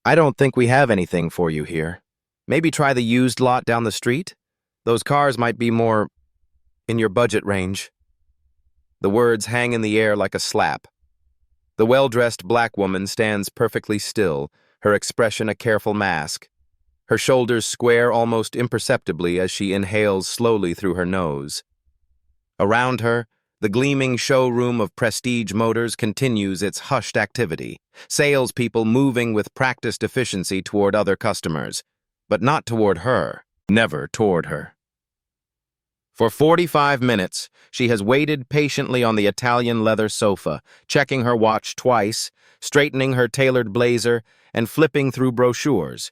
I don't think we have anything for you here. Maybe try the used lot down the street? Those cars might be more in your budget range. The words hang in the air like a slap. The well-dressed black woman stands perfectly still, her expression a careful mask. Her shoulders square almost imperceptibly as she inhales slowly through her nose. Around her, the gleaming showroom of Prestige Motors continues its hushed activity, salespeople moving with practiced efficiency toward other customers, but not toward her, never toward her. For 45 minutes, she has waited patiently on the Italian leather sofa, checking her watch twice, straightening her tailored blazer, and flipping through brochures.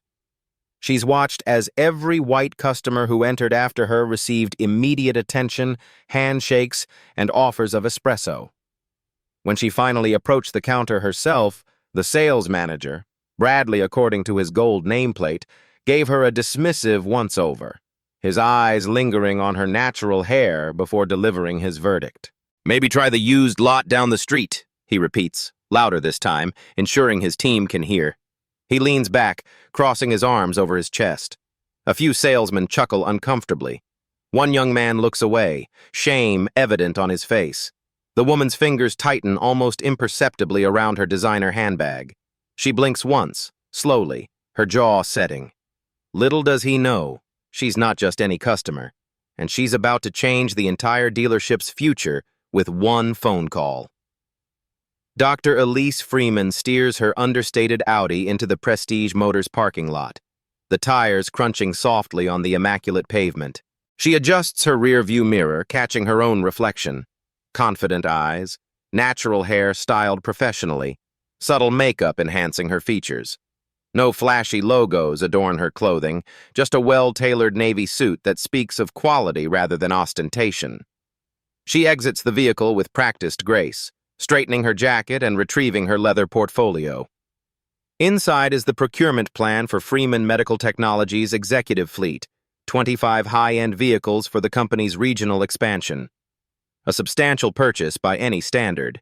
She's watched as every white customer who entered after her received immediate attention, handshakes, and offers of espresso. When she finally approached the counter herself, the sales manager, Bradley according to his gold nameplate, gave her a dismissive once-over, his eyes lingering on her natural hair before delivering his verdict. "Maybe try the used lot down the street," he repeats, louder this time, ensuring his team can hear. He leans back, crossing his arms over his chest. A few salesmen chuckle uncomfortably. One young man looks away, shame evident on his face. The woman's fingers tighten almost imperceptibly around her designer handbag. She blinks once, slowly, her jaw setting. Little does he know, she's not just any customer, and she's about to change the entire dealership's future with one phone call. Dr. Elise Freeman steers her understated Audi into the Prestige Motors parking lot, the tires crunching softly on the immaculate pavement. She adjusts her rear-view mirror, catching her own reflection. Confident eyes, natural hair styled professionally, subtle makeup enhancing her features. No flashy logos adorn her clothing, just a well-tailored navy suit that speaks of quality rather than ostentation. She exits the vehicle with practiced grace, straightening her jacket and retrieving her leather portfolio. Inside is the procurement plan for Freeman Medical Technologies' executive fleet, 25 high-end vehicles for the company's regional expansion. A substantial purchase by any standard.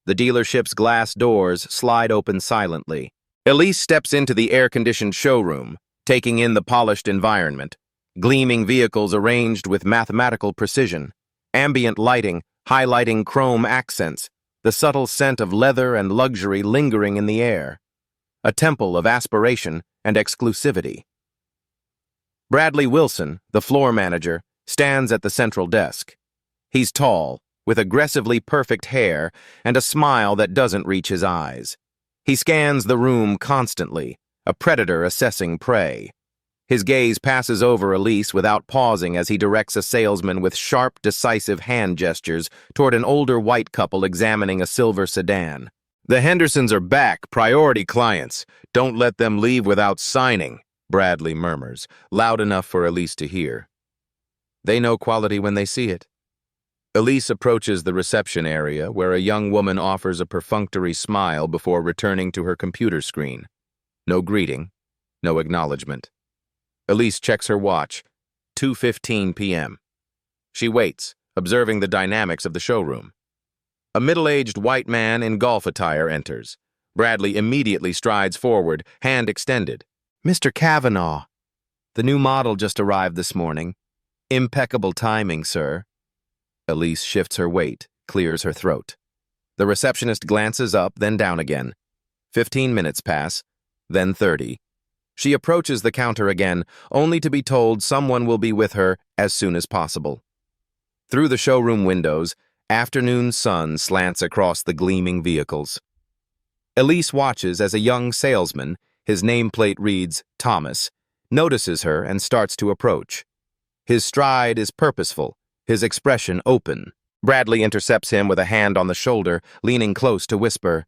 The dealership's glass doors slide open silently. Elise steps into the air-conditioned showroom, taking in the polished environment. Gleaming vehicles arranged with mathematical precision. Ambient lighting, highlighting chrome accents, the subtle scent of leather and luxury lingering in the air. A temple of aspiration and exclusivity. Bradley Wilson, the floor manager, stands at the central desk. He's tall, with aggressively perfect hair and a smile that doesn't reach his eyes. He scans the room constantly, a predator assessing prey. His gaze passes over Elise without pausing as he directs a salesman with sharp, decisive hand gestures toward an older white couple examining a silver sedan. "The Hendersons are back, priority clients. Don't let them leave without signing," Bradley murmurs, loud enough for Elise to hear. They know quality when they see it. Elise approaches the reception area where a young woman offers a perfunctory smile before returning to her computer screen. No greeting, no acknowledgement. Elise checks her watch, 2:15 p.m. She waits, observing the dynamics of the showroom. A middle-aged white man in golf attire enters. Bradley immediately strides forward, hand extended. "Mr. Kavanaugh, the new model just arrived this morning. Impeccable timing, sir." Elise shifts her weight, clears her throat. The receptionist glances up, then down again. 15 minutes pass, then 30. She approaches the counter again, only to be told someone will be with her as soon as possible. Through the showroom windows, afternoon sun slants across the gleaming vehicles. Elise watches as a young salesman, his nameplate reads Thomas, notices her and starts to approach. His stride is purposeful, his expression open. Bradley intercepts him with a hand on the shoulder, leaning close to whisper,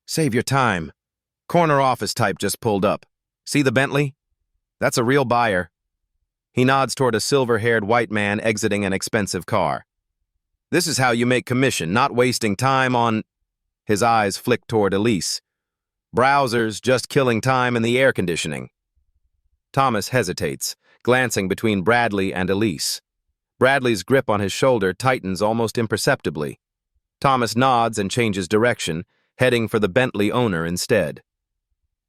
"Save your time. Corner office type just pulled up. See the Bentley? That's a real buyer." He nods toward a silver-haired white man exiting an expensive car. "This is how you make commission, not wasting time on—" His eyes flick toward Elise. "Browsers just killing time in the air conditioning." Thomas hesitates, glancing between Bradley and Elise. Bradley's grip on his shoulder tightens almost imperceptibly. Thomas nods and changes direction, heading for the Bentley owner instead.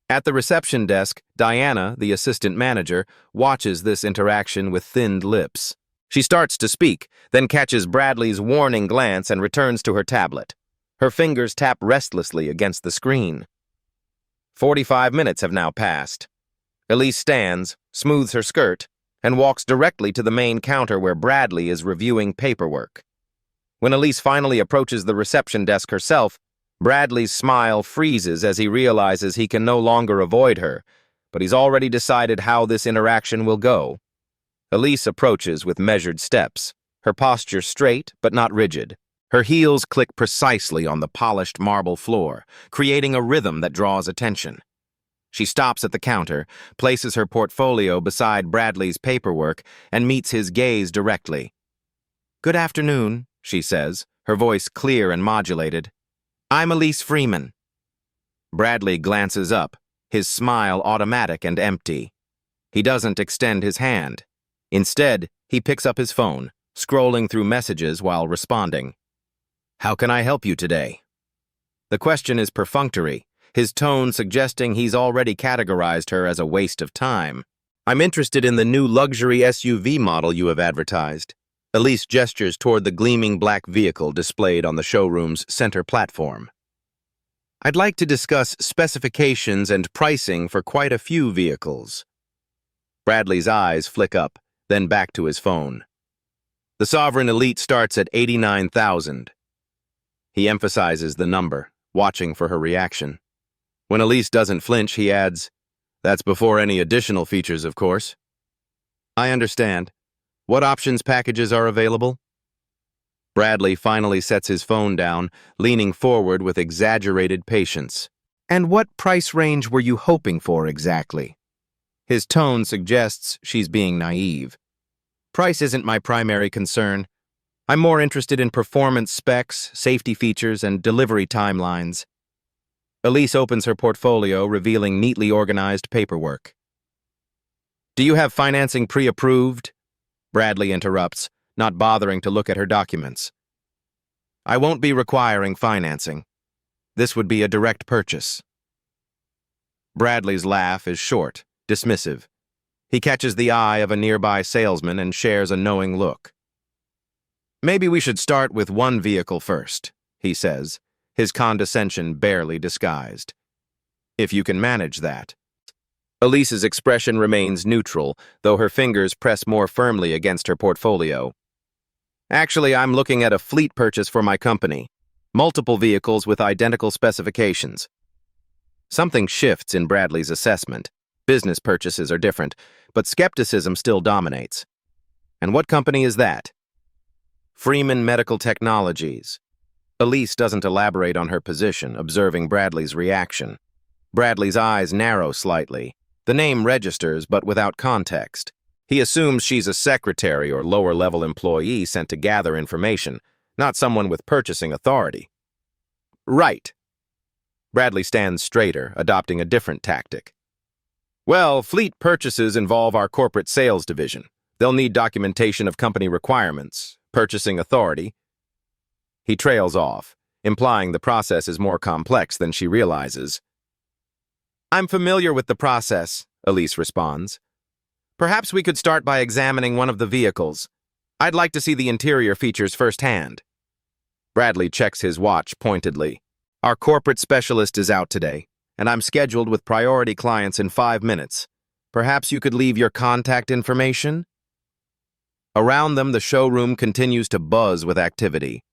At the reception desk, Diana, the assistant manager, watches this interaction with thinned lips. She starts to speak, then catches Bradley's warning glance and returns to her tablet. Her fingers tap restlessly against the screen. 45 minutes have now passed. Elise stands, smooths her skirt, and walks directly to the main counter where Bradley is reviewing paperwork. When Elise finally approaches the reception desk herself, Bradley's smile freezes as he realizes he can no longer avoid her, but he's already decided how this interaction will go. Elise approaches with measured steps, her posture straight but not rigid. Her heels click precisely on the polished marble floor, creating a rhythm that draws attention. She stops at the counter, places her portfolio beside Bradley's paperwork, and meets his gaze directly. "Good afternoon," she says, her voice clear and modulated. "I'm Elise Freeman." Bradley glances up, his smile automatic and empty. He doesn't extend his hand. Instead, he picks up his phone, scrolling through messages while responding. "How can I help you today?" The question is perfunctory, his tone suggesting he's already categorized her as a waste of time. "I'm interested in the new luxury SUV model you have advertised." Elise gestures toward the gleaming black vehicle displayed on the showroom's center platform. "I'd like to discuss specifications and pricing for quite a few vehicles." Bradley's eyes flick up, then back to his phone. "The Sovereign Elite starts at $89,000. He emphasizes the number, watching for her reaction. When Elise doesn't flinch, he adds, "That's before any additional features, of course." "I understand. What options packages are available?" Bradley finally sets his phone down, leaning forward with exaggerated patience. "And what price range were you hoping for exactly?" His tone suggests she's being naive. "Price isn't my primary concern. I'm more interested in performance specs, safety features, and delivery timelines." Elise opens her portfolio, revealing neatly organized paperwork. "Do you have financing pre-approved?" Bradley interrupts, not bothering to look at her documents. "I won't be requiring financing. This would be a direct purchase." Bradley's laugh is short, dismissive. He catches the eye of a nearby salesman and shares a knowing look. "Maybe we should start with one vehicle first," he says, his condescension barely disguised. "If you can manage that." Elise's expression remains neutral, though her fingers press more firmly against her portfolio. "Actually, I'm looking at a fleet purchase for my company. Multiple vehicles with identical specifications." Something shifts in Bradley's assessment. Business purchases are different, but skepticism still dominates. "And what company is that?" "Freeman Medical Technologies." Elise doesn't elaborate on her position, observing Bradley's reaction. Bradley's eyes narrow slightly. The name registers, but without context. He assumes she's a secretary or lower-level employee sent to gather information, not someone with purchasing authority. "Right." Bradley stands straighter, adopting a different tactic. "Well, fleet purchases involve our corporate sales division. They'll need documentation of company requirements, purchasing authority." He trails off, implying the process is more complex than she realizes. "I'm familiar with the process," Elise responds. "Perhaps we could start by examining one of the vehicles. I'd like to see the interior features firsthand." Bradley checks his watch pointedly. "Our corporate specialist is out today, and I'm scheduled with priority clients in 5 minutes. Perhaps you could leave your contact information?" Around them, the showroom continues to buzz with activity.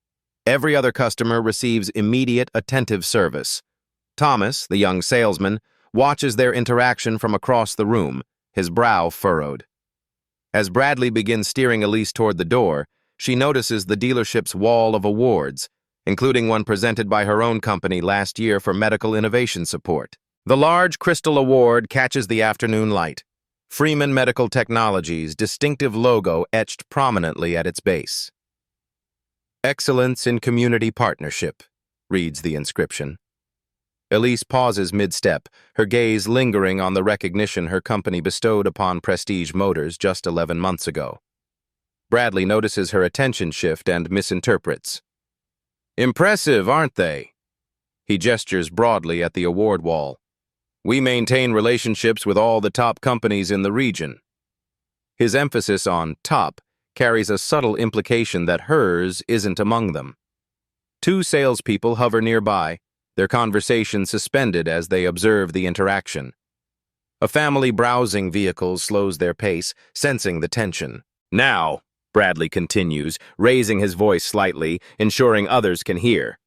Every other customer receives immediate, attentive service. Thomas, the young salesman, watches their interaction from across the room, his brow furrowed. As Bradley begins steering Elise toward the door, she notices the dealership's wall of awards, including one presented by her own company last year for medical innovation support. The large crystal award catches the afternoon light, Freeman Medical Technologies' distinctive logo etched prominently at its base. "Excellence in Community Partnership," reads the inscription. Elise pauses mid-step, her gaze lingering on the recognition her company bestowed upon Prestige Motors just 11 months ago. Bradley notices her attention shift and misinterprets. "Impressive, aren't they?" He gestures broadly at the award wall. We maintain relationships with all the top companies in the region. His emphasis on top carries a subtle implication that hers isn't among them. Two salespeople hover nearby, their conversation suspended as they observe the interaction. A family browsing vehicles slows their pace, sensing the tension. Now, Bradley continues, raising his voice slightly, ensuring others can hear.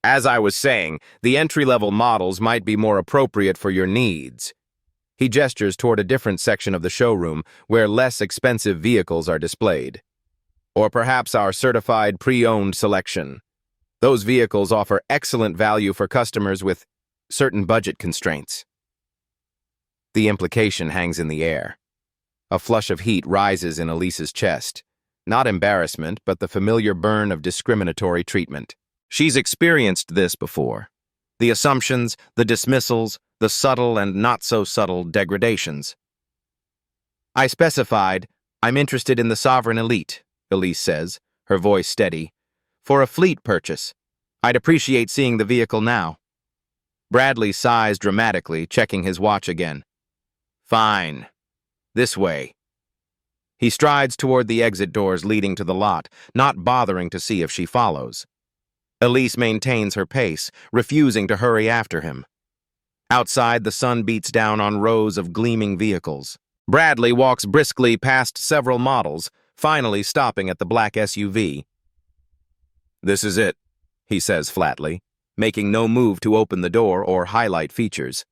As I was saying, the entry-level models might be more appropriate for your needs. He gestures toward a different section of the showroom where less expensive vehicles are displayed. Or perhaps our certified pre-owned selection. Those vehicles offer excellent value for customers with certain budget constraints. The implication hangs in the air. A flush of heat rises in Elise's chest. Not embarrassment, but the familiar burn of discriminatory treatment. She's experienced this before. The assumptions, the dismissals, the subtle and not-so-subtle degradations. I specified, I'm interested in the sovereign elite, Elise says, her voice steady. For a fleet purchase. I'd appreciate seeing the vehicle now. Bradley sighs dramatically, checking his watch again. Fine. This way. He strides toward the exit doors leading to the lot, not bothering to see if she follows. Elise maintains her pace, refusing to hurry after him. Outside, the sun beats down on rows of gleaming vehicles. Bradley walks briskly past several models, finally stopping at the black SUV. This is it, he says flatly, making no move to open the door or highlight features.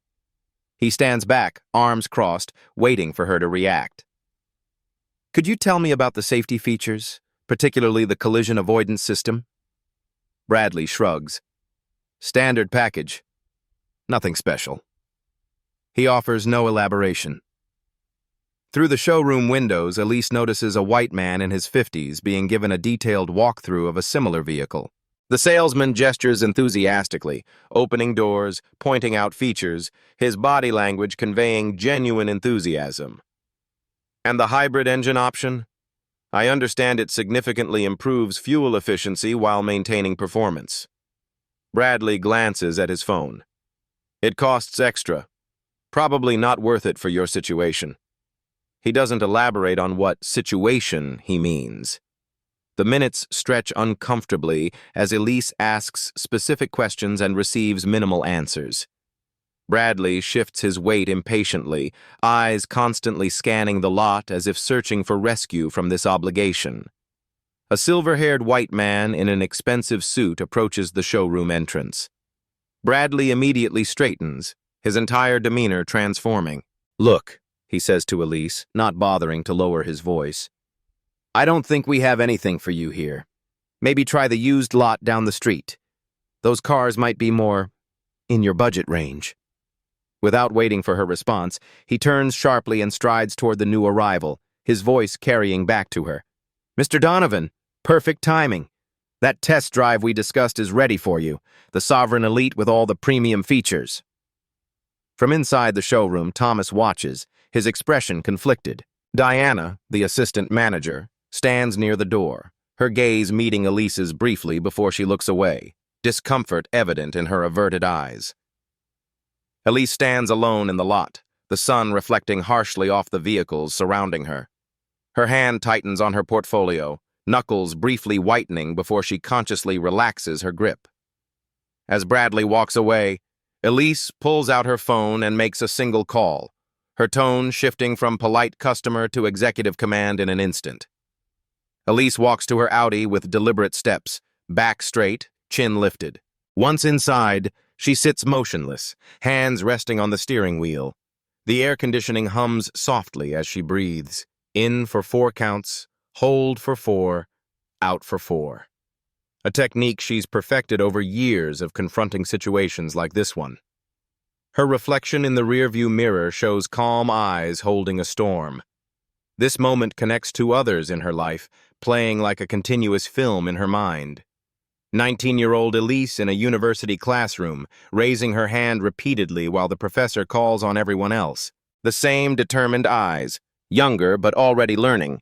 He stands back, arms crossed, waiting for her to react. Could you tell me about the safety features, particularly the collision avoidance system? Bradley shrugs. Standard package. Nothing special. He offers no elaboration. Through the showroom windows, Elise notices a white man in his 50s being given a detailed walkthrough of a similar vehicle. The salesman gestures enthusiastically, opening doors, pointing out features, his body language conveying genuine enthusiasm. And the hybrid engine option? I understand it significantly improves fuel efficiency while maintaining performance. Bradley glances at his phone. It costs extra. Probably not worth it for your situation. He doesn't elaborate on what situation he means. The minutes stretch uncomfortably as Elise asks specific questions and receives minimal answers. Bradley shifts his weight impatiently, eyes constantly scanning the lot as if searching for rescue from this obligation. A silver-haired white man in an expensive suit approaches the showroom entrance. Bradley immediately straightens, his entire demeanor transforming. Look, he says to Elise, not bothering to lower his voice. I don't think we have anything for you here. Maybe try the used lot down the street. Those cars might be more in your budget range. Without waiting for her response, he turns sharply and strides toward the new arrival, his voice carrying back to her. Mr. Donovan, perfect timing. That test drive we discussed is ready for you, the Sovereign Elite with all the premium features. From inside the showroom, Thomas watches, his expression conflicted. Diana, the assistant manager, stands near the door, her gaze meeting Elise's briefly before she looks away, discomfort evident in her averted eyes. Elise stands alone in the lot, the sun reflecting harshly off the vehicles surrounding her. Her hand tightens on her portfolio, knuckles briefly whitening before she consciously relaxes her grip. As Bradley walks away, Elise pulls out her phone and makes a single call, her tone shifting from polite customer to executive command in an instant. Elise walks to her Audi with deliberate steps, back straight, chin lifted. Once inside, she sits motionless, hands resting on the steering wheel. The air conditioning hums softly as she breathes. In for 4 counts, hold for 4, out for 4. A technique she's perfected over years of confronting situations like this one. Her reflection in the rearview mirror shows calm eyes holding a storm. This moment connects 2 others in her life, playing like a continuous film in her mind. 19-year-old Elise in a university classroom, raising her hand repeatedly while the professor calls on everyone else. The same determined eyes, younger but already learning.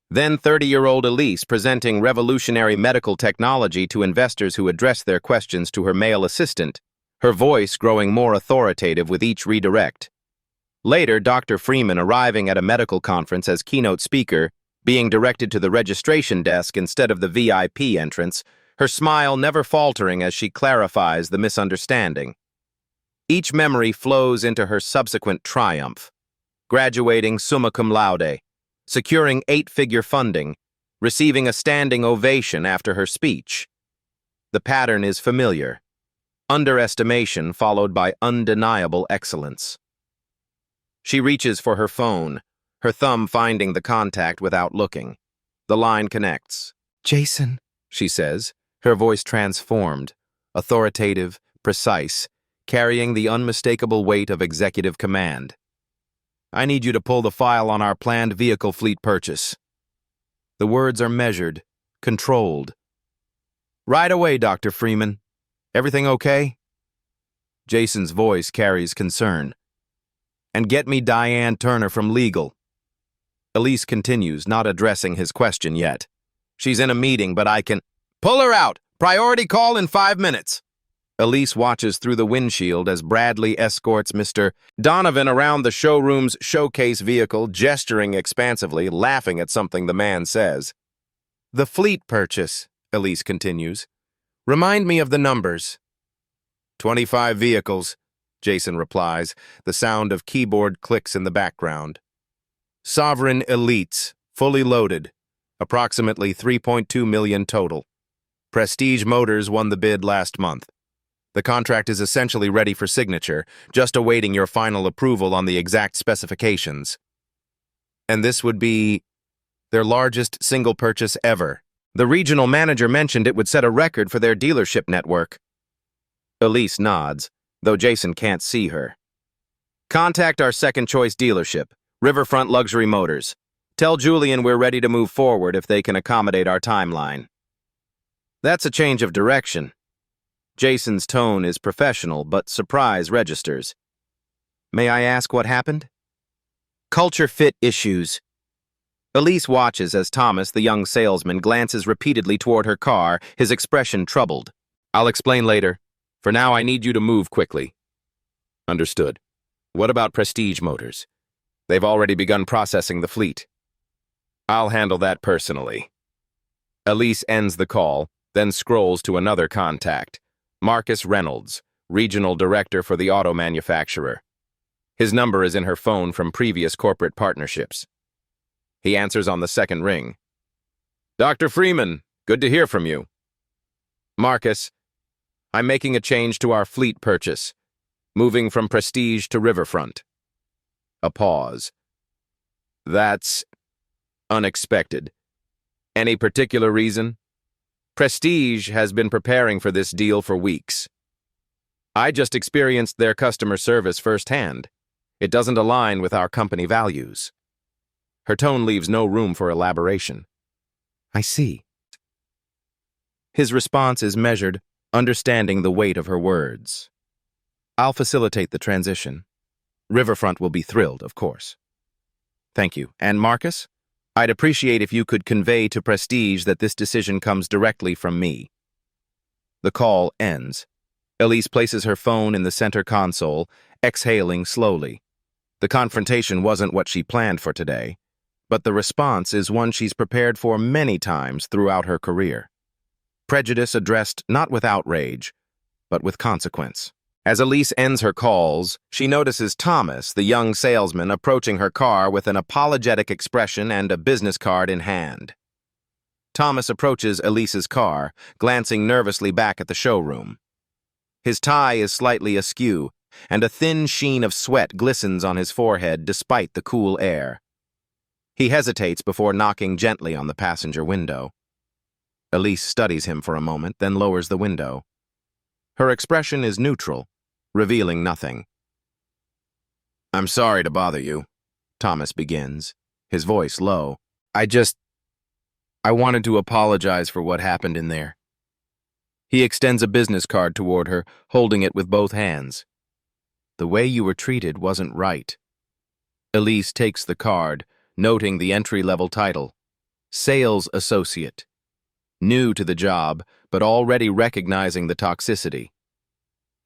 Then 30-year-old Elise presenting revolutionary medical technology to investors who address their questions to her male assistant, her voice growing more authoritative with each redirect. Later, Dr. Freeman arriving at a medical conference as keynote speaker, being directed to the registration desk instead of the VIP entrance, her smile never faltering as she clarifies the misunderstanding. Each memory flows into her subsequent triumph, graduating summa cum laude, securing 8-figure funding, receiving a standing ovation after her speech. The pattern is familiar: underestimation followed by undeniable excellence. She reaches for her phone, her thumb finding the contact without looking. The line connects. "Jason," she says, her voice transformed, authoritative, precise, carrying the unmistakable weight of executive command. "I need you to pull the file on our planned vehicle fleet purchase." The words are measured, controlled. "Right away, Dr. Freeman. Everything okay?" Jason's voice carries concern. "And get me Diane Turner from legal." Elise continues, not addressing his question yet. "She's in a meeting, but I can—" "Pull her out! Priority call in 5 minutes!" Elise watches through the windshield as Bradley escorts Mr. Donovan around the showroom's showcase vehicle, gesturing expansively, laughing at something the man says. "The fleet purchase," Elise continues. "Remind me of the numbers." 25 vehicles, Jason replies, the sound of keyboard clicks in the background. "Sovereign Elites, fully loaded, approximately 3.2 million total. Prestige Motors won the bid last month. The contract is essentially ready for signature, just awaiting your final approval on the exact specifications. And this would be their largest single purchase ever. The regional manager mentioned it would set a record for their dealership network." Elise nods, though Jason can't see her. "Contact our second-choice dealership, Riverfront Luxury Motors. Tell Julian we're ready to move forward if they can accommodate our timeline." That's a change of direction. Jason's tone is professional, but surprise registers. "May I ask what happened?" "Culture fit issues." Elise watches as Thomas, the young salesman, glances repeatedly toward her car, his expression troubled. "I'll explain later. For now, I need you to move quickly." "Understood. What about Prestige Motors? They've already begun processing the fleet." "I'll handle that personally." Elise ends the call, then scrolls to another contact, Marcus Reynolds, regional director for the auto manufacturer. His number is in her phone from previous corporate partnerships. He answers on the second ring. "Dr. Freeman, good to hear from you." "Marcus, I'm making a change to our fleet purchase, moving from Prestige to Riverfront." A pause. "That's unexpected. Any particular reason?" "Prestige has been preparing for this deal for weeks. I just experienced their customer service firsthand. It doesn't align with our company values." Her tone leaves no room for elaboration. "I see." His response is measured, understanding the weight of her words. "I'll facilitate the transition. Riverfront will be thrilled, of course." "Thank you. And Marcus? I'd appreciate if you could convey to Prestige that this decision comes directly from me." The call ends. Elise places her phone in the center console, exhaling slowly. The confrontation wasn't what she planned for today, but the response is one she's prepared for many times throughout her career. Prejudice addressed not with outrage, but with consequence. As Elise ends her calls, she notices Thomas, the young salesman, approaching her car with an apologetic expression and a business card in hand. Thomas approaches Elise's car, glancing nervously back at the showroom. His tie is slightly askew, and a thin sheen of sweat glistens on his forehead despite the cool air. He hesitates before knocking gently on the passenger window. Elise studies him for a moment, then lowers the window. Her expression is neutral, revealing nothing. "I'm sorry to bother you," Thomas begins, his voice low. I wanted to apologize for what happened in there." He extends a business card toward her, holding it with both hands. "The way you were treated wasn't right." Elise takes the card, noting the entry-level title, Sales Associate. New to the job, but already recognizing the toxicity.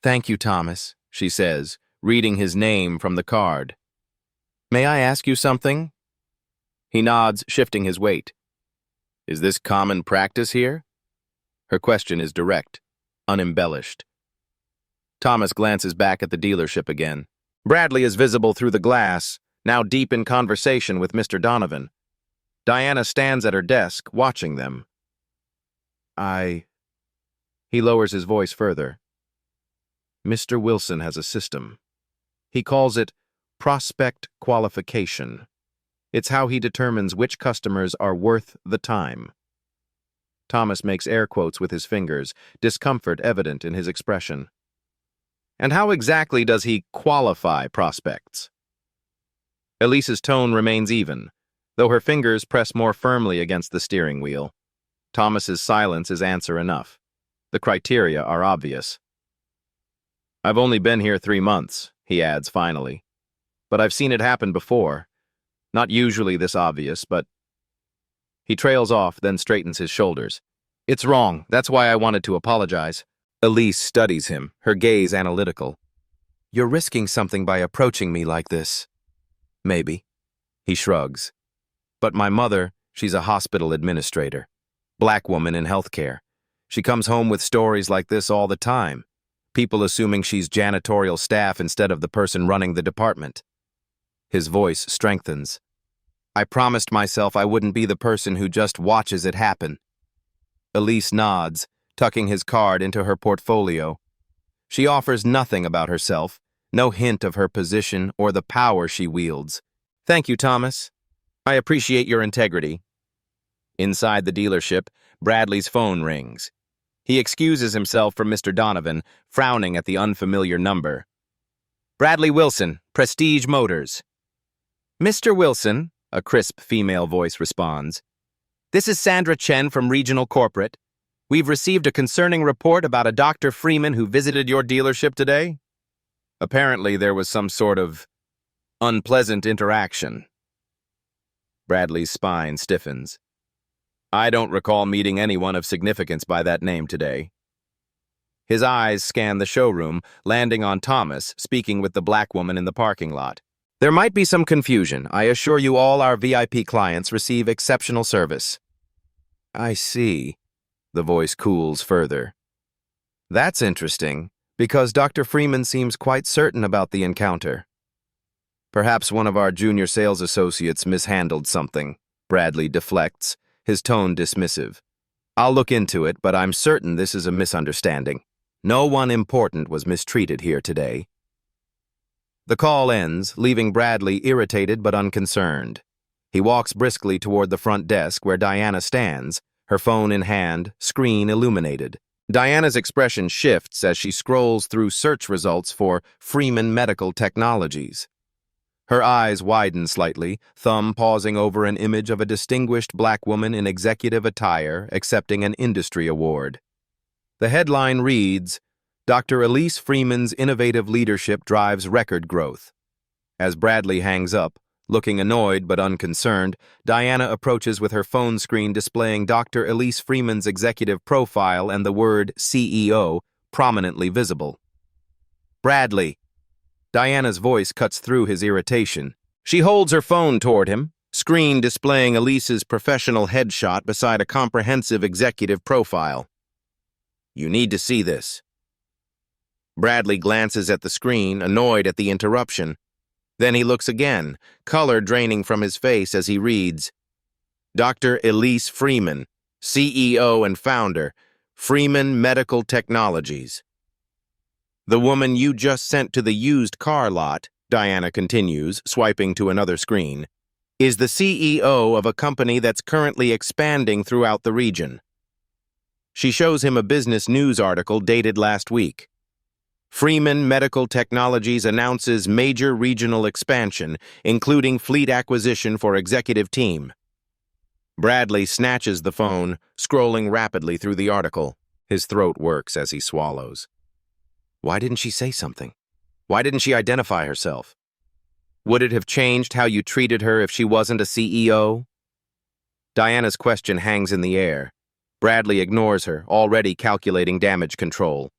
Thank you, Thomas, she says, reading his name from the card. May I ask you something? He nods, shifting his weight. Is this common practice here? Her question is direct, unembellished. Thomas glances back at the dealership again. Bradley is visible through the glass, now deep in conversation with Mr. Donovan. Diana stands at her desk, watching them. He lowers his voice further. Mr. Wilson has a system. He calls it prospect qualification. It's how he determines which customers are worth the time. Thomas makes air quotes with his fingers, discomfort evident in his expression. And how exactly does he qualify prospects? Elise's tone remains even, though her fingers press more firmly against the steering wheel. Thomas's silence is answer enough. The criteria are obvious. I've only been here 3 months, he adds finally. But I've seen it happen before. Not usually this obvious, but... He trails off, then straightens his shoulders. It's wrong. That's why I wanted to apologize. Elise studies him, her gaze analytical. You're risking something by approaching me like this. Maybe. He shrugs. But my mother, she's a hospital administrator. Black woman in healthcare. She comes home with stories like this all the time. People assuming she's janitorial staff instead of the person running the department. His voice strengthens. I promised myself I wouldn't be the person who just watches it happen. Elise nods, tucking his card into her portfolio. She offers nothing about herself, no hint of her position or the power she wields. Thank you, Thomas. I appreciate your integrity. Inside the dealership, Bradley's phone rings. He excuses himself from Mr. Donovan, frowning at the unfamiliar number. Bradley Wilson, Prestige Motors. Mr. Wilson, a crisp female voice responds. This is Sandra Chen from Regional Corporate. We've received a concerning report about a Dr. Freeman who visited your dealership today. Apparently there was some sort of unpleasant interaction. Bradley's spine stiffens. I don't recall meeting anyone of significance by that name today. His eyes scan the showroom, landing on Thomas, speaking with the black woman in the parking lot. There might be some confusion. I assure you all our VIP clients receive exceptional service. I see. The voice cools further. That's interesting, because Dr. Freeman seems quite certain about the encounter. Perhaps one of our junior sales associates mishandled something. Bradley deflects, his tone dismissive. I'll look into it, but I'm certain this is a misunderstanding. No one important was mistreated here today. The call ends, leaving Bradley irritated but unconcerned. He walks briskly toward the front desk where Diana stands, her phone in hand, screen illuminated. Diana's expression shifts as she scrolls through search results for Freeman Medical Technologies. Her eyes widen slightly, thumb pausing over an image of a distinguished black woman in executive attire accepting an industry award. The headline reads, Dr. Elise Freeman's innovative leadership drives record growth. As Bradley hangs up, looking annoyed but unconcerned, Diana approaches with her phone screen displaying Dr. Elise Freeman's executive profile and the word CEO prominently visible. Bradley. Diana's voice cuts through his irritation. She holds her phone toward him, screen displaying Elise's professional headshot beside a comprehensive executive profile. You need to see this. Bradley glances at the screen, annoyed at the interruption. Then he looks again, color draining from his face as he reads, Dr. Elise Freeman, CEO and founder, Freeman Medical Technologies. The woman you just sent to the used car lot, Diana continues, swiping to another screen, is the CEO of a company that's currently expanding throughout the region. She shows him a business news article dated last week. Freeman Medical Technologies announces major regional expansion, including fleet acquisition for executive team. Bradley snatches the phone, scrolling rapidly through the article. His throat works as he swallows. Why didn't she say something? Why didn't she identify herself? Would it have changed how you treated her if she wasn't a CEO? Diana's question hangs in the air. Bradley ignores her, already calculating damage control.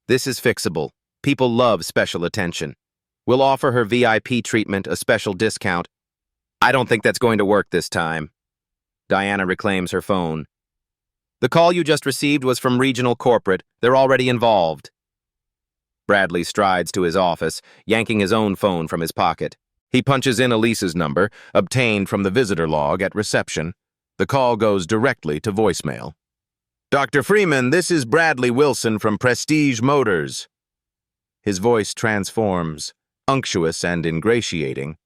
This is fixable. People love special attention. We'll offer her VIP treatment, a special discount. I don't think that's going to work this time. Diana reclaims her phone. The call you just received was from Regional Corporate. They're already involved. Bradley strides to his office, yanking his own phone from his pocket. He punches in Elise's number, obtained from the visitor log at reception. The call goes directly to voicemail. Dr. Freeman, this is Bradley Wilson from Prestige Motors. His voice transforms, unctuous and ingratiating.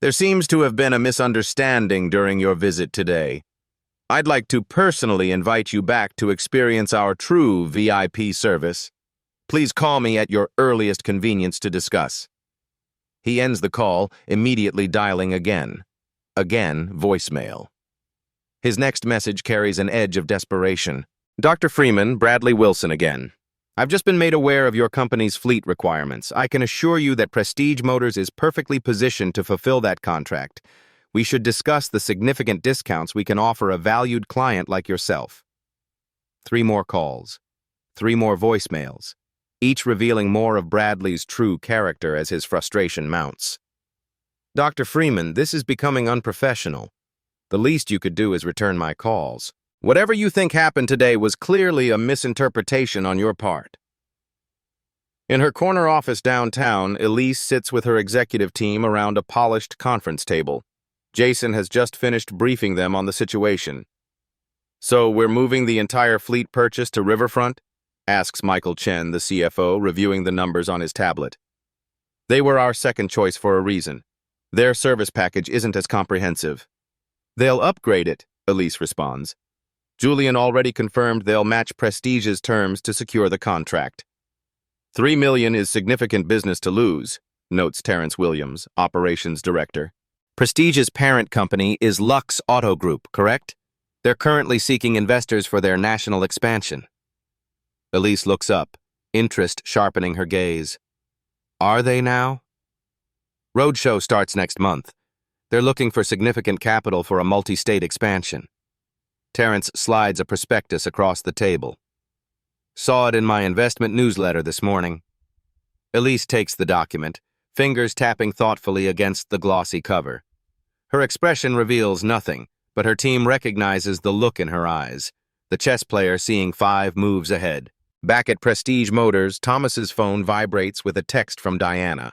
There seems to have been a misunderstanding during your visit today. I'd like to personally invite you back to experience our true VIP service. Please call me at your earliest convenience to discuss. He ends the call, immediately dialing again. Again, voicemail. His next message carries an edge of desperation. Dr. Freeman, Bradley Wilson again. I've just been made aware of your company's fleet requirements. I can assure you that Prestige Motors is perfectly positioned to fulfill that contract. We should discuss the significant discounts we can offer a valued client like yourself. 3 more calls. 3 more voicemails, each revealing more of Bradley's true character as his frustration mounts. Dr. Freeman, this is becoming unprofessional. The least you could do is return my calls. Whatever you think happened today was clearly a misinterpretation on your part. In her corner office downtown, Elise sits with her executive team around a polished conference table. Jason has just finished briefing them on the situation. So we're moving the entire fleet purchase to Riverfront? Asks Michael Chen, the CFO, reviewing the numbers on his tablet. They were our second choice for a reason. Their service package isn't as comprehensive. They'll upgrade it, Elise responds. Julian already confirmed they'll match Prestige's terms to secure the contract. $3 million is significant business to lose, notes Terrence Williams, operations director. Prestige's parent company is Lux Auto Group, correct? They're currently seeking investors for their national expansion. Elise looks up, interest sharpening her gaze. Are they now? Roadshow starts next month. They're looking for significant capital for a multi-state expansion. Terrence slides a prospectus across the table. Saw it in my investment newsletter this morning. Elise takes the document, fingers tapping thoughtfully against the glossy cover. Her expression reveals nothing, but her team recognizes the look in her eyes, the chess player seeing 5 moves ahead. Back at Prestige Motors, Thomas's phone vibrates with a text from Diana.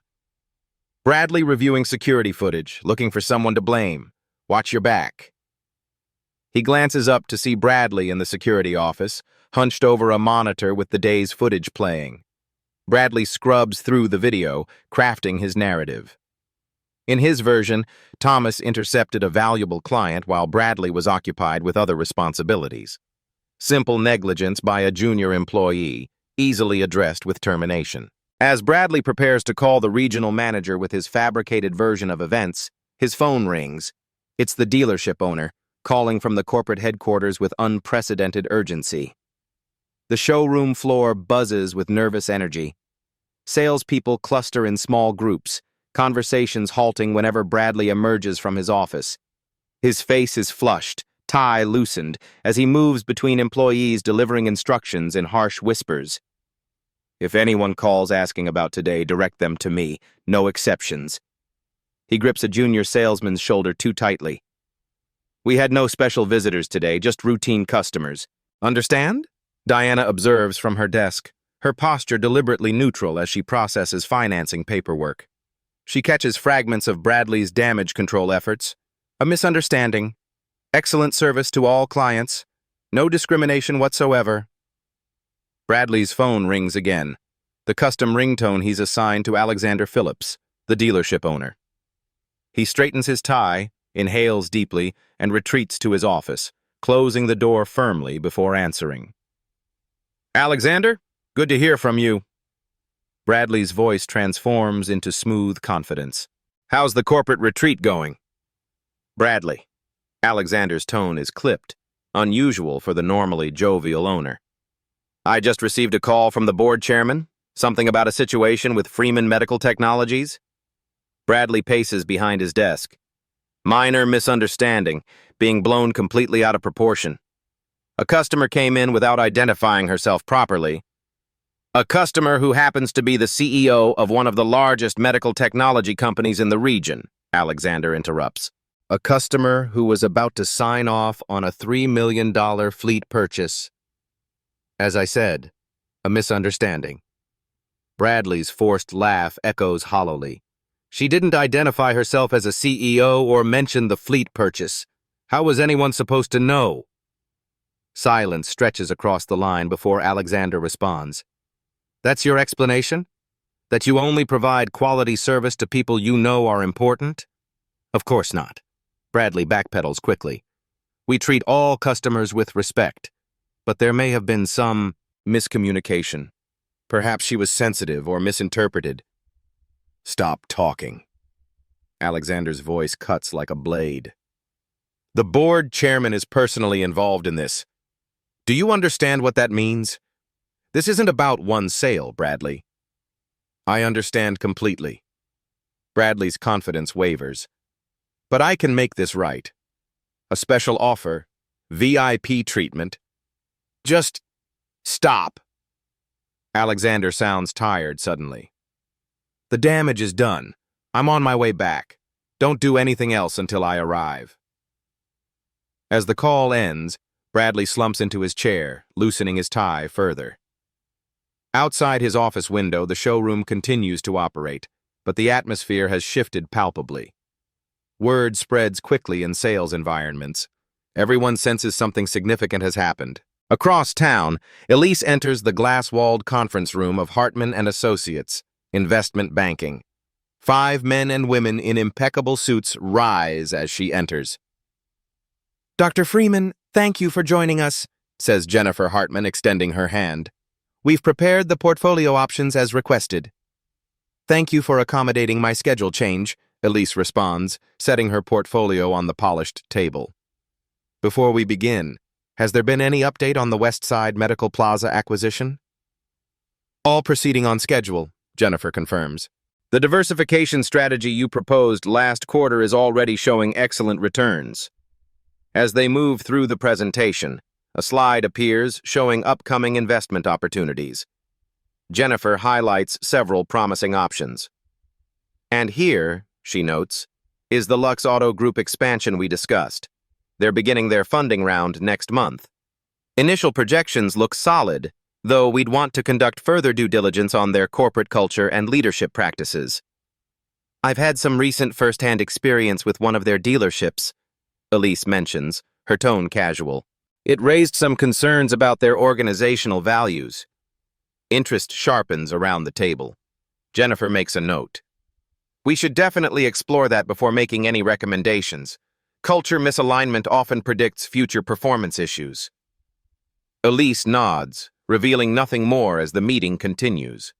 Bradley reviewing security footage, looking for someone to blame. Watch your back. He glances up to see Bradley in the security office, hunched over a monitor with the day's footage playing. Bradley scrubs through the video, crafting his narrative. In his version, Thomas intercepted a valuable client while Bradley was occupied with other responsibilities. Simple negligence by a junior employee, easily addressed with termination. As Bradley prepares to call the regional manager with his fabricated version of events, his phone rings. It's the dealership owner, calling from the corporate headquarters with unprecedented urgency. The showroom floor buzzes with nervous energy. Salespeople cluster in small groups, conversations halting whenever Bradley emerges from his office. His face is flushed, tie loosened, as he moves between employees delivering instructions in harsh whispers. If anyone calls asking about today, direct them to me, no exceptions. He grips a junior salesman's shoulder too tightly. We had no special visitors today, just routine customers. Understand? Diana observes from her desk, her posture deliberately neutral as she processes financing paperwork. She catches fragments of Bradley's damage control efforts. A misunderstanding. Excellent service to all clients. No discrimination whatsoever. Bradley's phone rings again, the custom ringtone he's assigned to Alexander Phillips, the dealership owner. He straightens his tie, inhales deeply, and retreats to his office, closing the door firmly before answering. Alexander, good to hear from you. Bradley's voice transforms into smooth confidence. How's the corporate retreat going? Bradley. Alexander's tone is clipped, unusual for the normally jovial owner. I just received a call from the board chairman, something about a situation with Freeman Medical Technologies. Bradley paces behind his desk. Minor misunderstanding, being blown completely out of proportion. A customer came in without identifying herself properly. A customer who happens to be the CEO of one of the largest medical technology companies in the region, Alexander interrupts. A customer who was about to sign off on a $3 million fleet purchase. As I said, a misunderstanding. Bradley's forced laugh echoes hollowly. She didn't identify herself as a CEO or mention the fleet purchase. How was anyone supposed to know? Silence stretches across the line before Alexander responds. That's your explanation? That you only provide quality service to people you know are important? Of course not. Bradley backpedals quickly. We treat all customers with respect, but there may have been some miscommunication. Perhaps she was sensitive or misinterpreted. Stop talking. Alexander's voice cuts like a blade. The board chairman is personally involved in this. Do you understand what that means? This isn't about one sale, Bradley. I understand completely. Bradley's confidence wavers. But I can make this right. A special offer, VIP treatment. Just stop. Alexander sounds tired suddenly. The damage is done. I'm on my way back. Don't do anything else until I arrive. As the call ends, Bradley slumps into his chair, loosening his tie further. Outside his office window, the showroom continues to operate, but the atmosphere has shifted palpably. Word spreads quickly in sales environments. Everyone senses something significant has happened. Across town, Elise enters the glass-walled conference room of Hartman and Associates, Investment Banking. 5 men and women in impeccable suits rise as she enters. Dr. Freeman, thank you for joining us, says Jennifer Hartman, extending her hand. We've prepared the portfolio options as requested. Thank you for accommodating my schedule change, Elise responds, setting her portfolio on the polished table. Before we begin, has there been any update on the West Side Medical Plaza acquisition? All proceeding on schedule, Jennifer confirms. The diversification strategy you proposed last quarter is already showing excellent returns. As they move through the presentation, a slide appears showing upcoming investment opportunities. Jennifer highlights several promising options. And here, she notes, is the Lux Auto Group expansion we discussed. They're beginning their funding round next month. Initial projections look solid, though we'd want to conduct further due diligence on their corporate culture and leadership practices. I've had some recent first-hand experience with one of their dealerships, Elise mentions, her tone casual. It raised some concerns about their organizational values. Interest sharpens around the table. Jennifer makes a note. We should definitely explore that before making any recommendations. Culture misalignment often predicts future performance issues. Elise nods, revealing nothing more as the meeting continues.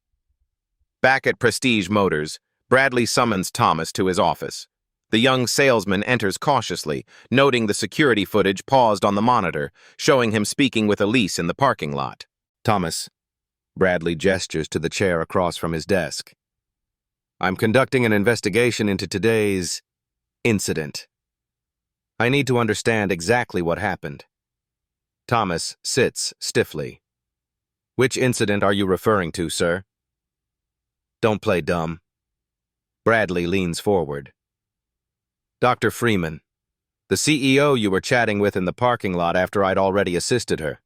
Back at Prestige Motors, Bradley summons Thomas to his office. The young salesman enters cautiously, noting the security footage paused on the monitor, showing him speaking with Elise in the parking lot. Thomas. Bradley gestures to the chair across from his desk. I'm conducting an investigation into today's incident. I need to understand exactly what happened. Thomas sits stiffly. Which incident are you referring to, sir? Don't play dumb. Bradley leans forward. Dr. Freeman, the CEO you were chatting with in the parking lot after I'd already assisted her.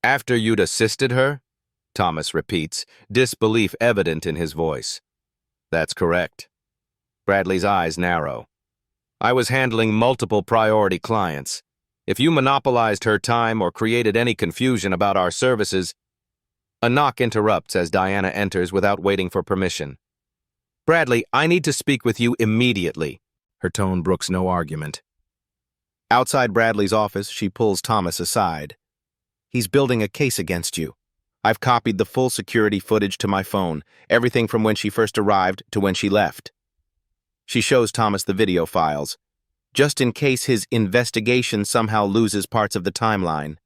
After you'd assisted her? Thomas repeats, disbelief evident in his voice. That's correct. Bradley's eyes narrow. I was handling multiple priority clients. If you monopolized her time or created any confusion about our services... A knock interrupts as Diana enters without waiting for permission. Bradley, I need to speak with you immediately. Her tone brooks no argument. Outside Bradley's office, she pulls Thomas aside. He's building a case against you. I've copied the full security footage to my phone, everything from when she first arrived to when she left. She shows Thomas the video files, just in case his investigation somehow loses parts of the timeline.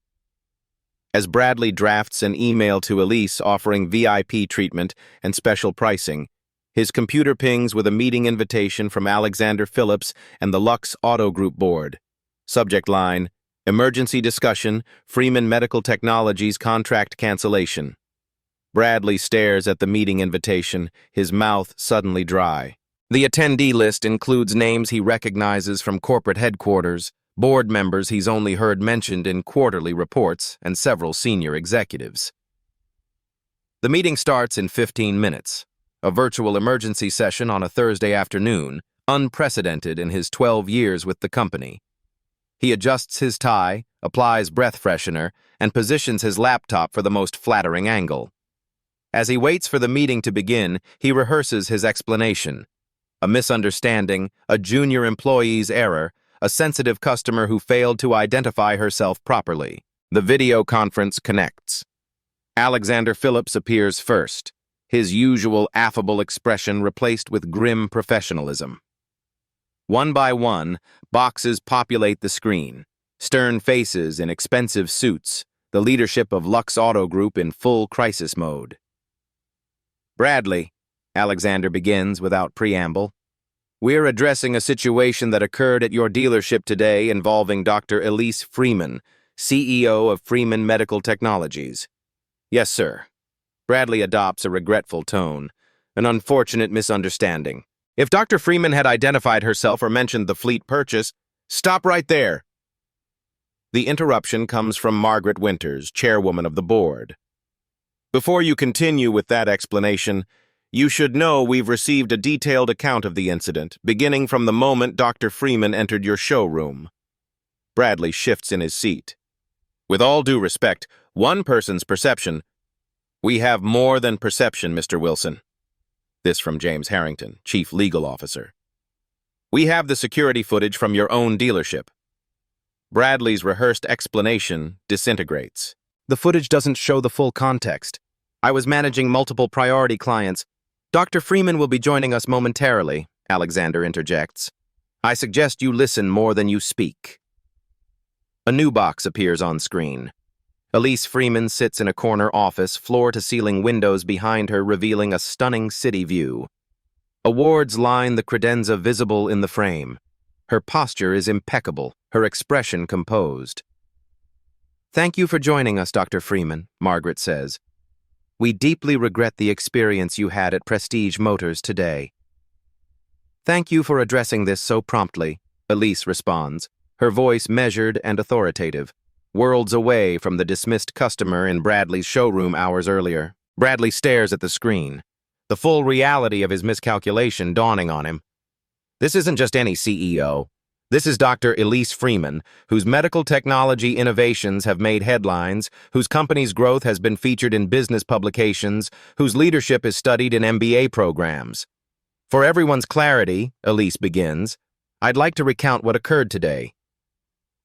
As Bradley drafts an email to Elise offering VIP treatment and special pricing, his computer pings with a meeting invitation from Alexander Phillips and the Lux Auto Group board. Subject line, Emergency Discussion, Freeman Medical Technologies Contract Cancellation. Bradley stares at the meeting invitation, his mouth suddenly dry. The attendee list includes names he recognizes from corporate headquarters, board members he's only heard mentioned in quarterly reports, and several senior executives. The meeting starts in 15 minutes, a virtual emergency session on a Thursday afternoon, unprecedented in his 12 years with the company. He adjusts his tie, applies breath freshener, and positions his laptop for the most flattering angle. As he waits for the meeting to begin, he rehearses his explanation. A misunderstanding, a junior employee's error, a sensitive customer who failed to identify herself properly. The video conference connects. Alexander Phillips appears first, his usual affable expression replaced with grim professionalism. One by one, boxes populate the screen. Stern faces in expensive suits, the leadership of Lux Auto Group in full crisis mode. Bradley, Alexander begins without preamble. We're addressing a situation that occurred at your dealership today involving Dr. Elise Freeman, CEO of Freeman Medical Technologies. Yes, sir. Bradley adopts a regretful tone, an unfortunate misunderstanding. If Dr. Freeman had identified herself or mentioned the fleet purchase, stop right there. The interruption comes from Margaret Winters, chairwoman of the board. Before you continue with that explanation, you should know we've received a detailed account of the incident, beginning from the moment Dr. Freeman entered your showroom. Bradley shifts in his seat. With all due respect, one person's perception. We have more than perception, Mr. Wilson. This from James Harrington, Chief Legal Officer. We have the security footage from your own dealership. Bradley's rehearsed explanation disintegrates. The footage doesn't show the full context. I was managing multiple priority clients. Dr. Freeman will be joining us momentarily, Alexander interjects. I suggest you listen more than you speak. A new box appears on screen. Elise Freeman sits in a corner office, floor-to-ceiling windows behind her revealing a stunning city view. Awards line the credenza visible in the frame. Her posture is impeccable, her expression composed. Thank you for joining us, Dr. Freeman, Margaret says. We deeply regret the experience you had at Prestige Motors today. Thank you for addressing this so promptly, Elise responds, her voice measured and authoritative, worlds away from the dismissed customer in Bradley's showroom hours earlier. Bradley stares at the screen, the full reality of his miscalculation dawning on him. This isn't just any CEO. This is Dr. Elise Freeman, whose medical technology innovations have made headlines, whose company's growth has been featured in business publications, whose leadership is studied in MBA programs. For everyone's clarity, Elise begins, I'd like to recount what occurred today.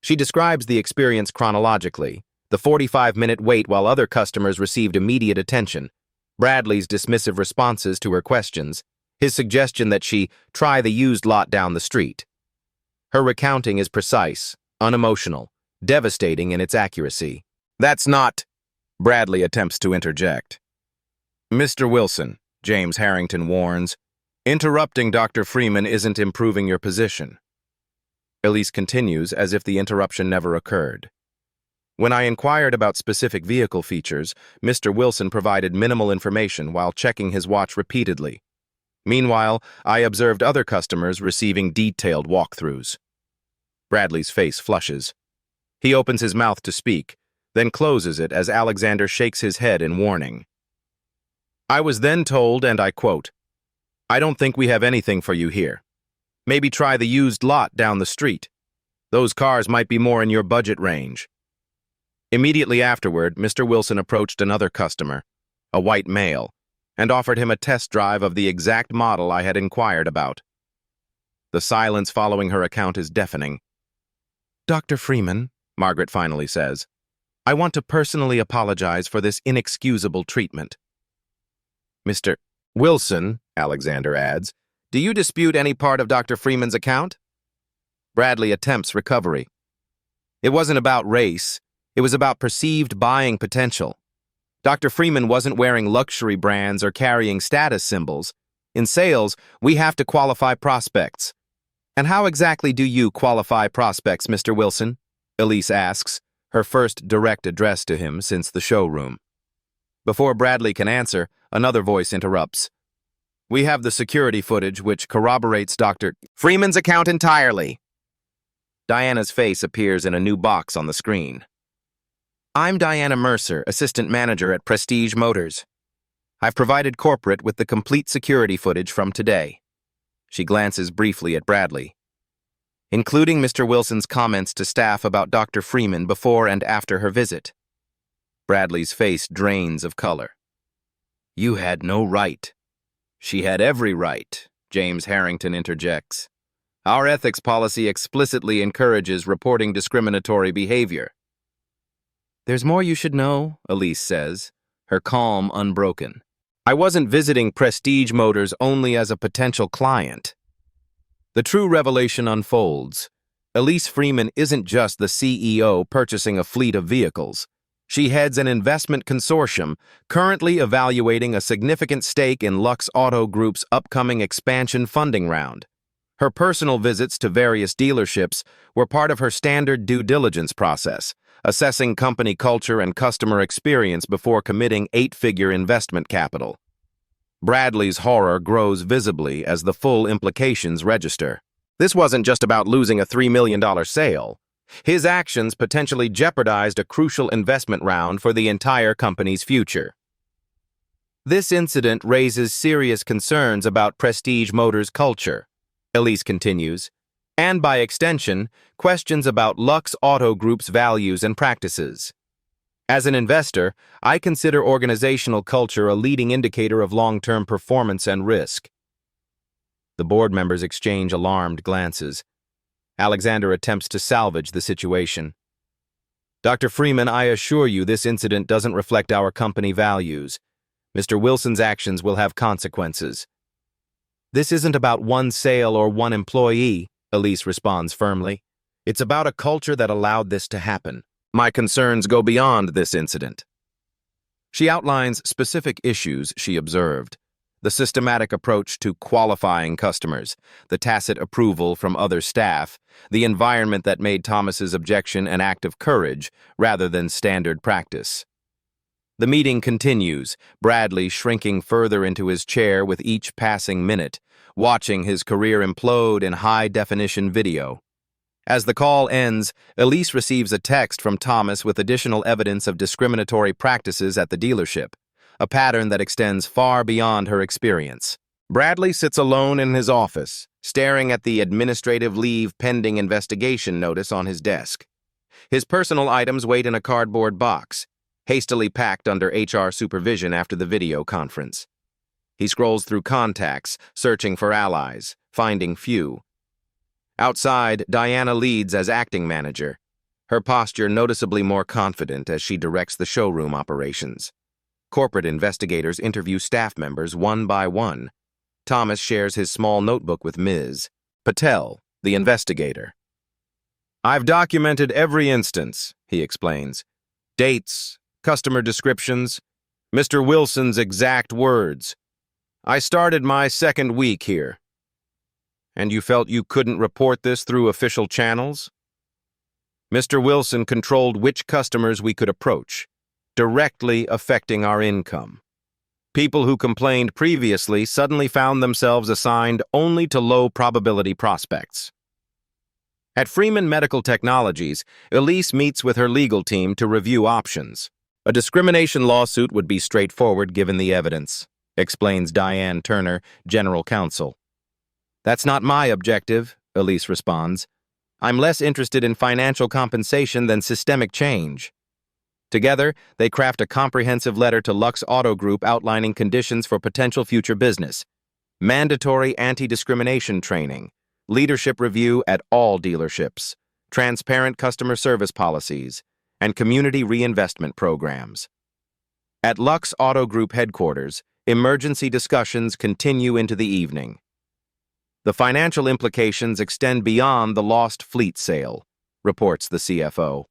She describes the experience chronologically, the 45-minute wait while other customers received immediate attention, Bradley's dismissive responses to her questions, his suggestion that she try the used lot down the street. Her recounting is precise, unemotional, devastating in its accuracy. That's not... Bradley attempts to interject. Mr. Wilson, James Harrington warns, interrupting Dr. Freeman isn't improving your position. Elise continues as if the interruption never occurred. When I inquired about specific vehicle features, Mr. Wilson provided minimal information while checking his watch repeatedly. Meanwhile, I observed other customers receiving detailed walkthroughs. Bradley's face flushes. He opens his mouth to speak, then closes it as Alexander shakes his head in warning. I was then told, and I quote, I don't think we have anything for you here. Maybe try the used lot down the street. Those cars might be more in your budget range. Immediately afterward, Mr. Wilson approached another customer, a white male, and offered him a test drive of the exact model I had inquired about. The silence following her account is deafening. Dr. Freeman, Margaret finally says, I want to personally apologize for this inexcusable treatment. Mr. Wilson, Alexander adds, do you dispute any part of Dr. Freeman's account? Bradley attempts recovery. It wasn't about race. It was about perceived buying potential. Dr. Freeman wasn't wearing luxury brands or carrying status symbols. In sales, we have to qualify prospects. And how exactly do you qualify prospects, Mr. Wilson? Elise asks, her first direct address to him since the showroom. Before Bradley can answer, another voice interrupts. We have the security footage which corroborates Dr. Freeman's account entirely. Diana's face appears in a new box on the screen. I'm Diana Mercer, assistant manager at Prestige Motors. I've provided corporate with the complete security footage from today. She glances briefly at Bradley, including Mr. Wilson's comments to staff about Dr. Freeman before and after her visit. Bradley's face drains of color. You had no right. She had every right, James Harrington interjects. Our ethics policy explicitly encourages reporting discriminatory behavior. There's more you should know, Elise says, her calm unbroken. I wasn't visiting Prestige Motors only as a potential client. The true revelation unfolds. Elise Freeman isn't just the CEO purchasing a fleet of vehicles. She heads an investment consortium currently evaluating a significant stake in Lux Auto Group's upcoming expansion funding round. Her personal visits to various dealerships were part of her standard due diligence process, assessing company culture and customer experience before committing eight-figure investment capital. Bradley's horror grows visibly as the full implications register. This wasn't just about losing a $3 million sale. His actions potentially jeopardized a crucial investment round for the entire company's future. This incident raises serious concerns about Prestige Motors' culture, Elise continues, and by extension, questions about Lux Auto Group's values and practices. As an investor, I consider organizational culture a leading indicator of long-term performance and risk. The board members exchange alarmed glances. Alexander attempts to salvage the situation. Dr. Freeman, I assure you this incident doesn't reflect our company values. Mr. Wilson's actions will have consequences. This isn't about one sale or one employee, Elise responds firmly. It's about a culture that allowed this to happen. My concerns go beyond this incident. She outlines specific issues she observed. The systematic approach to qualifying customers, the tacit approval from other staff, the environment that made Thomas's objection an act of courage rather than standard practice. The meeting continues, Bradley shrinking further into his chair with each passing minute, watching his career implode in high-definition video. As the call ends, Elise receives a text from Thomas with additional evidence of discriminatory practices at the dealership, a pattern that extends far beyond her experience. Bradley sits alone in his office, staring at the administrative leave pending investigation notice on his desk. His personal items wait in a cardboard box, hastily packed under HR supervision after the video conference. He scrolls through contacts, searching for allies, finding few. Outside, Diana leads as acting manager, her posture noticeably more confident as she directs the showroom operations. Corporate investigators interview staff members one by one. Thomas shares his small notebook with Ms. Patel, the investigator. I've documented every instance, he explains. Dates, customer descriptions, Mr. Wilson's exact words. I started my second week here. And you felt you couldn't report this through official channels? Mr. Wilson controlled which customers we could approach, directly affecting our income. People who complained previously suddenly found themselves assigned only to low-probability prospects. At Freeman Medical Technologies, Elise meets with her legal team to review options. A discrimination lawsuit would be straightforward given the evidence, explains Diane Turner, General Counsel. That's not my objective, Elise responds. I'm less interested in financial compensation than systemic change. Together, they craft a comprehensive letter to Lux Auto Group outlining conditions for potential future business, mandatory anti-discrimination training, leadership review at all dealerships, transparent customer service policies, and community reinvestment programs. At Lux Auto Group headquarters, emergency discussions continue into the evening. The financial implications extend beyond the lost fleet sale, reports the CFO.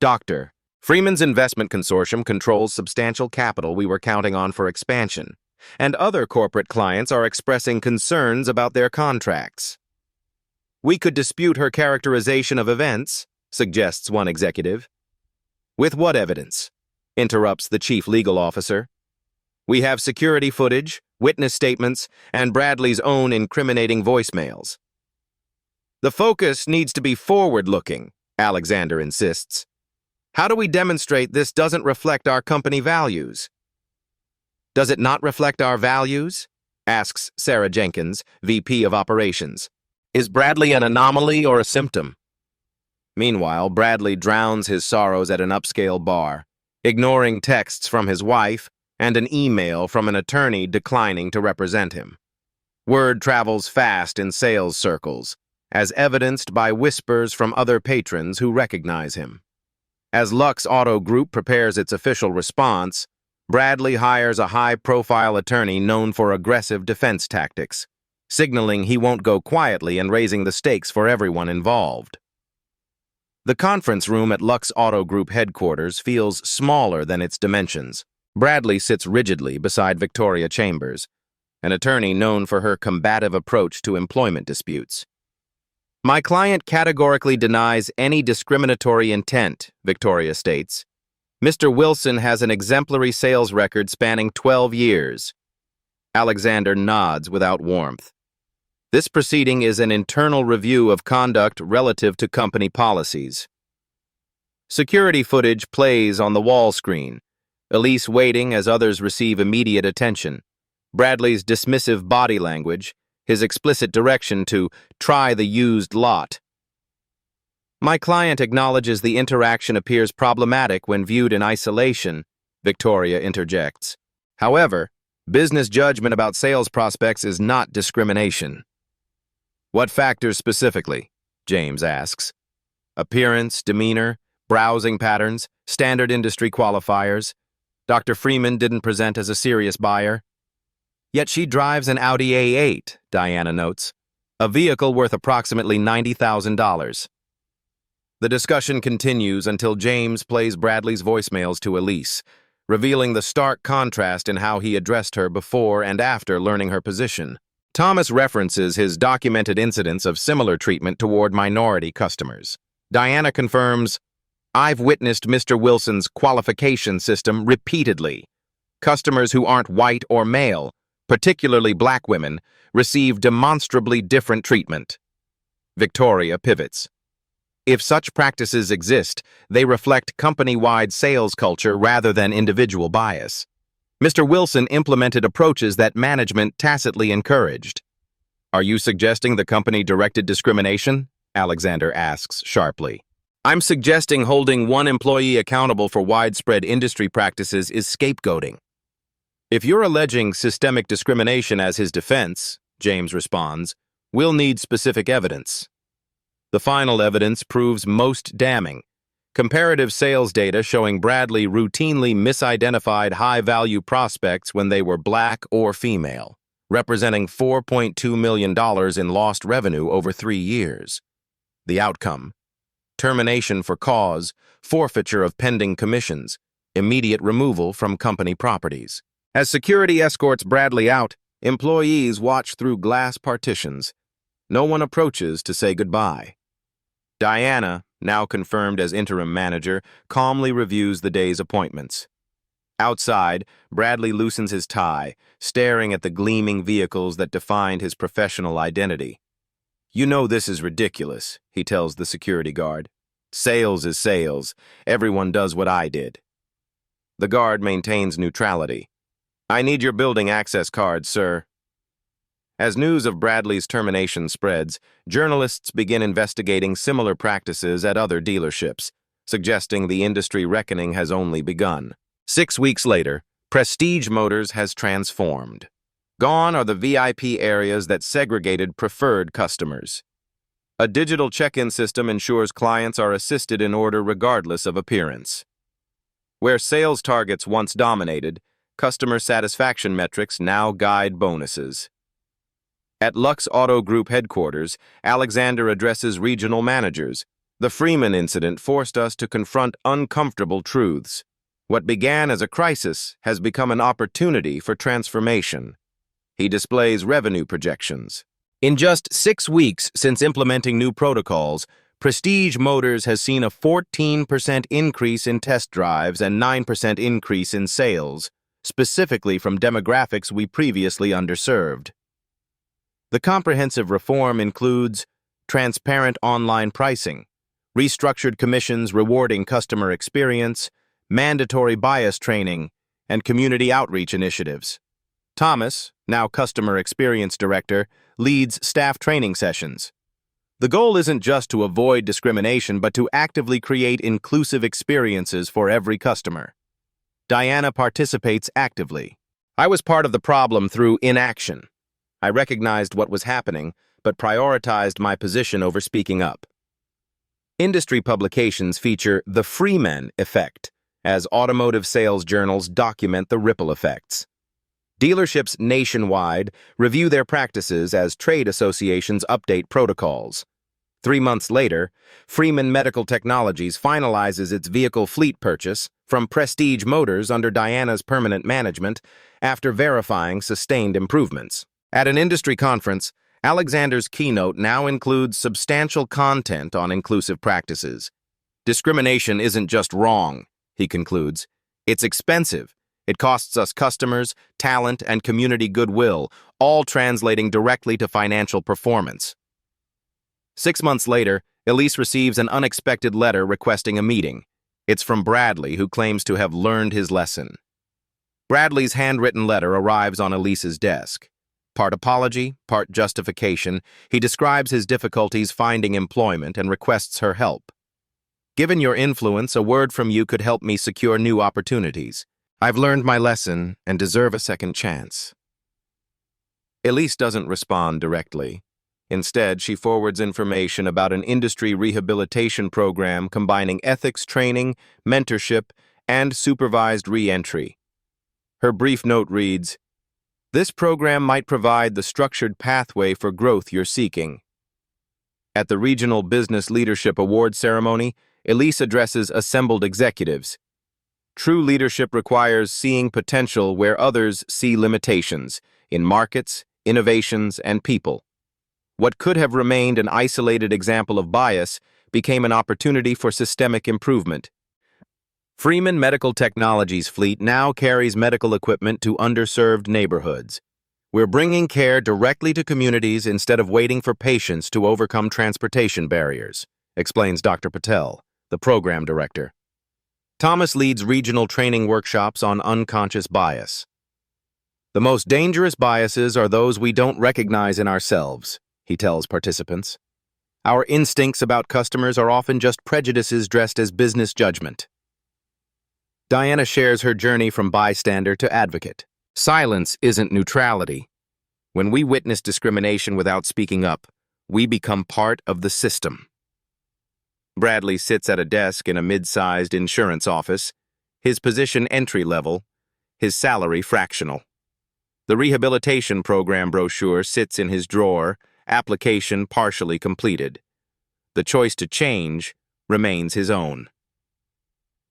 Dr. Freeman's investment consortium controls substantial capital we were counting on for expansion, and other corporate clients are expressing concerns about their contracts. We could dispute her characterization of events, suggests one executive. With what evidence? interrupts the chief legal officer. We have security footage, witness statements, and Bradley's own incriminating voicemails. The focus needs to be forward-looking, Alexander insists. How do we demonstrate this doesn't reflect our company values? Does it not reflect our values? Asks Sarah Jenkins, VP of Operations. Is Bradley an anomaly or a symptom? Meanwhile, Bradley drowns his sorrows at an upscale bar, ignoring texts from his wife and an email from an attorney declining to represent him. Word travels fast in sales circles, as evidenced by whispers from other patrons who recognize him. As Lux Auto Group prepares its official response, Bradley hires a high-profile attorney known for aggressive defense tactics, signaling he won't go quietly and raising the stakes for everyone involved. The conference room at Lux Auto Group headquarters feels smaller than its dimensions. Bradley sits rigidly beside Victoria Chambers, an attorney known for her combative approach to employment disputes. My client categorically denies any discriminatory intent, Victoria states. Mr. Wilson has an exemplary sales record spanning 12 years. Alexander nods without warmth. This proceeding is an internal review of conduct relative to company policies. Security footage plays on the wall screen, Elise waiting as others receive immediate attention. Bradley's dismissive body language, his explicit direction to try the used lot. My client acknowledges the interaction appears problematic when viewed in isolation, Victoria interjects. However, business judgment about sales prospects is not discrimination. What factors specifically? James asks. Appearance, demeanor, browsing patterns, standard industry qualifiers. Dr. Freeman didn't present as a serious buyer. Yet she drives an Audi A8, Diana notes, a vehicle worth approximately $90,000. The discussion continues until James plays Bradley's voicemails to Elise, revealing the stark contrast in how he addressed her before and after learning her position. Thomas references his documented incidents of similar treatment toward minority customers. Diana confirms, I've witnessed Mr. Wilson's qualification system repeatedly. Customers who aren't white or male, particularly black women, receive demonstrably different treatment. Victoria pivots. If such practices exist, they reflect company-wide sales culture rather than individual bias. Mr. Wilson implemented approaches that management tacitly encouraged. Are you suggesting the company directed discrimination? Alexander asks sharply. I'm suggesting holding one employee accountable for widespread industry practices is scapegoating. If you're alleging systemic discrimination as his defense, James responds, we'll need specific evidence. The final evidence proves most damning. Comparative sales data showing Bradley routinely misidentified high-value prospects when they were black or female, representing $4.2 million in lost revenue over 3 years. The outcome: termination for cause, forfeiture of pending commissions, immediate removal from company properties. As security escorts Bradley out, employees watch through glass partitions. No one approaches to say goodbye. Diana, now confirmed as interim manager, calmly reviews the day's appointments. Outside, Bradley loosens his tie, staring at the gleaming vehicles that defined his professional identity. You know this is ridiculous, he tells the security guard. Sales is sales. Everyone does what I did. The guard maintains neutrality. I need your building access card, sir. As news of Bradley's termination spreads, journalists begin investigating similar practices at other dealerships, suggesting the industry reckoning has only begun. 6 weeks later, Prestige Motors has transformed. Gone are the VIP areas that segregated preferred customers. A digital check-in system ensures clients are assisted in order regardless of appearance. Where sales targets once dominated, customer satisfaction metrics now guide bonuses. At Lux Auto Group headquarters, Alexander addresses regional managers. The Freeman incident forced us to confront uncomfortable truths. What began as a crisis has become an opportunity for transformation. He displays revenue projections. In just 6 weeks since implementing new protocols, Prestige Motors has seen a 14% increase in test drives and 9% increase in sales, specifically from demographics we previously underserved. The comprehensive reform includes transparent online pricing, restructured commissions rewarding customer experience, mandatory bias training, and community outreach initiatives. Thomas, now Customer Experience Director, leads staff training sessions. The goal isn't just to avoid discrimination, but to actively create inclusive experiences for every customer. Diana participates actively. I was part of the problem through inaction. I recognized what was happening, but prioritized my position over speaking up. Industry publications feature the Freeman effect, as automotive sales journals document the ripple effects. Dealerships nationwide review their practices as trade associations update protocols. 3 months later, Freeman Medical Technologies finalizes its vehicle fleet purchase from Prestige Motors under Diana's permanent management after verifying sustained improvements. At an industry conference, Alexander's keynote now includes substantial content on inclusive practices. Discrimination isn't just wrong, he concludes. It's expensive. It costs us customers, talent, and community goodwill, all translating directly to financial performance. 6 months later, Elise receives an unexpected letter requesting a meeting. It's from Bradley, who claims to have learned his lesson. Bradley's handwritten letter arrives on Elise's desk. Part apology, part justification, he describes his difficulties finding employment and requests her help. Given your influence, a word from you could help me secure new opportunities. I've learned my lesson and deserve a second chance. Elise doesn't respond directly. Instead, she forwards information about an industry rehabilitation program combining ethics training, mentorship, and supervised re-entry. Her brief note reads, "This program might provide the structured pathway for growth you're seeking." At the Regional Business Leadership Award ceremony, Elise addresses assembled executives. True leadership requires seeing potential where others see limitations, in markets, innovations, and people. What could have remained an isolated example of bias became an opportunity for systemic improvement. Freeman Medical Technologies fleet now carries medical equipment to underserved neighborhoods. We're bringing care directly to communities instead of waiting for patients to overcome transportation barriers, explains Dr. Patel, the program director. Thomas leads regional training workshops on unconscious bias. The most dangerous biases are those we don't recognize in ourselves, he tells participants. Our instincts about customers are often just prejudices dressed as business judgment. Diana shares her journey from bystander to advocate. Silence isn't neutrality. When we witness discrimination without speaking up, we become part of the system. Bradley sits at a desk in a mid-sized insurance office, his position entry-level, his salary fractional. The rehabilitation program brochure sits in his drawer, application partially completed. The choice to change remains his own.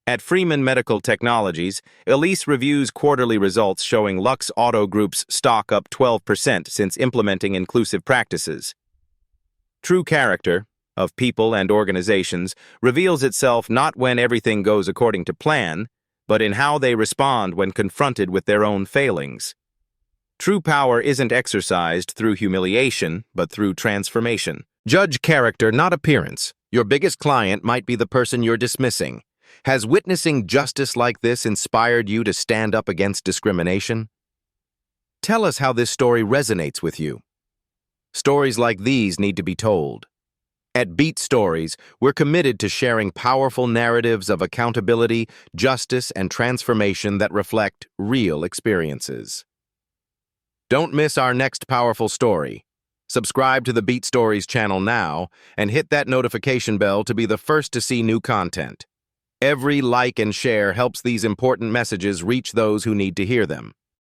At Freeman Medical Technologies, Elise reviews quarterly results showing Lux Auto Group's stock up 12% since implementing inclusive practices. True character, of people and organizations, reveals itself not when everything goes according to plan, but in how they respond when confronted with their own failings. True power isn't exercised through humiliation, but through transformation. Judge character, not appearance. Your biggest client might be the person you're dismissing. Has witnessing justice like this inspired you to stand up against discrimination? Tell us how this story resonates with you. Stories like these need to be told. At Beat Stories, we're committed to sharing powerful narratives of accountability, justice, and transformation that reflect real experiences. Don't miss our next powerful story. Subscribe to the Beat Stories channel now and hit that notification bell to be the first to see new content. Every like and share helps these important messages reach those who need to hear them.